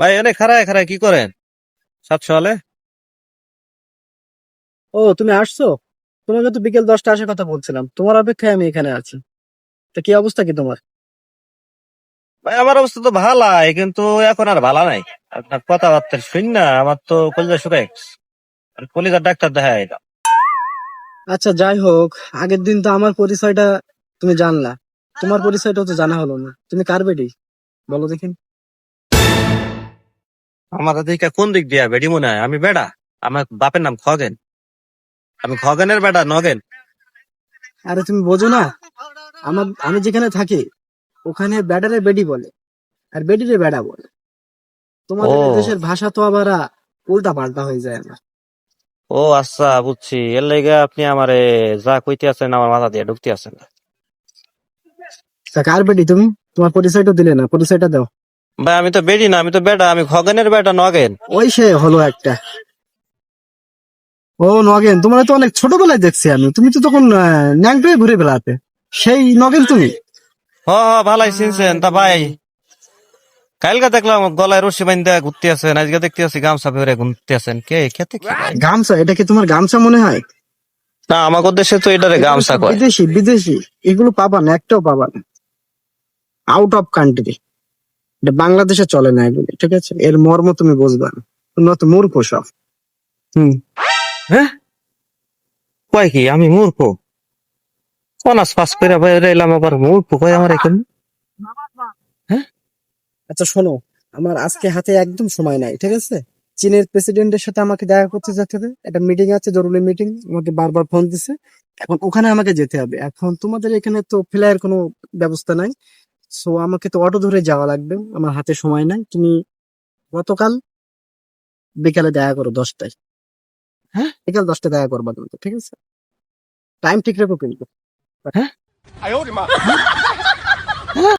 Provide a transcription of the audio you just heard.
ভাই এনে খাড়ায় খাড়ায় কি করেন? 700 হলে ও, তুমি আসছো? তোমাকে তো বিকেল 10টা আসার কথা বলছিলাম, তোমার অপেক্ষায় আমি এখানে আছি। তা কি অবস্থা কি তোমার? ভাই আমার অবস্থা তো ভালাই, কিন্তু এখন আর ভালা নাই। আপনার কথাবার্তা শুন না, আমার তো কলিজা শুকাই গেছে। আর কলিজার ডাক্তার দেখাই এলাম। আচ্ছা, যাই হোক, আগের দিন তো আমার পরিচয়টা তুমি জানলা, তোমার পরিচয়টাও তো জানা হলো না। তুমি কার বেটি বলো দেখি? আমার দিকে কোন দিক দিয়া বেডি মনে হয়? আমি বেডা। আমার বাপের নাম খগেন। আমি খগেনের বেডা, নগেন। আরে তুমি বোঝো না, আমি যেখানে থাকি ওখানে ব্যাডারে বেডি বলে, আর বেডিরে বেডা বলে। তোমাদের এই ও দেশের ভাষা তো আবার উল্টা পাল্টা হয়ে যায় না। ও আচ্ছা, বুঝছি। এর লেগে আপনি আমারে যা কইতে আছেন আমার মাথা দিয়ে ঢুকতে আছেন না। তা কার বেটি তুমি? তোমার পরিচয়টা দিলে না, পরিচয়টা দাও। ভাই আমি তো বেডি না, আমি তো বেডা। আমি খগেনের বেডা, নগেন। ওই সে হলো একটা। ও নগেন, তোমার তো অনেক ছোটবেলায় দেখছি আমি, তুমি তো তখন ন্যাংটোয় ঘুরে বেড়াতে। সেই নগেন তুমি? হ হ, ভালাই চিনছেন। তা ভাই কালকে দেখলাম গলায় রশি বান্ধা ঘুরতে আছেন, আজকে দেখতে আছি গামছা পরে ঘুরতে আছেন। কে খেতে কি ভাই? গামছা? এটা কি তোমার গামছা মনে হয়? না, আমাদের দেশে তো এটারে এগুলো গামছা সব কয়। বিদেশি বিদেশি, এগুলো পাবা না, একটাও পাবা না। Out of country. এটা বাংলাদেশে চলে না এগুলো, ঠিক আছে? এর মর্ম তুমি বুঝবা না, তোমরা তো মূর্খ সব। হুম। হ্যাঁ, কয় কি আমি মূর্খ? অনার্স পাস করে বাইরে এলাম, আবার মূর্খ কয় আমার এখন? হ্যাঁ, আচ্ছা শোনো, আমার আজকে হাতে একদম সময় নাই, ঠিক আছে? চীনের প্রেসিডেন্টের সাথে আমাকে দেখা করতে যেতে হবে, একটা মিটিং আছে, জরুরি মিটিং। আমাকে বারবার ফোন দিছে, এখন ওখানে আমাকে যেতে হবে। এখন তোমাদের এখানে তো ফ্লাইয়ের কোনো ব্যবস্থা নাই, সো আমাকে তো অটো ধরে যাওয়া লাগবে, আমার হাতে সময় নাই। তুমি গতকাল বিকালে দেখা করো 10টায়। হ্যাঁ, বিকাল 10টায় দেখা করবা কিন্তু, ঠিক আছে? টাইম ঠিক রাখো কিন্তু। হ্যাঁ।